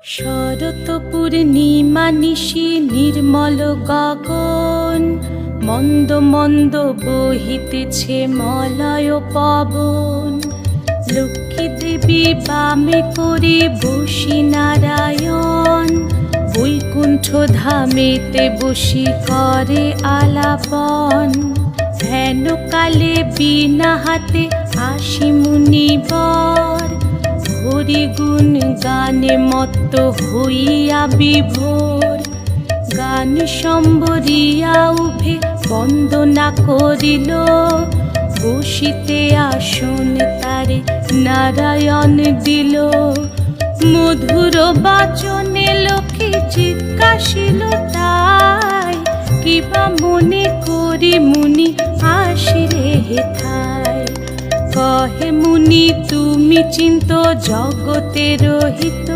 শরৎ পূর্ণিমা নিশি নির্মল গগন, মন্দ মন্দ বহিতেছে মলয় পবন। লক্ষ্মী দেবী বামে করে বসি নারায়ণ, বৈকুণ্ঠ ধামেতে বসি করে আলাপন। হেন কালে বিনা হাতে আসি মুনিবর, হরি গুণ গানে মত্ত হইয়া বিভোর। গান সম্বরিয়া উভে বন্দনা করিল, বসিতে আসন তারে নারায়ণ দিল। মধুর বাচনে লোকে জিজ্ঞাসিল তাই, কিবা মনে করি মুনি আসিরে হেথায়। কহে মুনি তুমি চিন্ত জগতের হিত,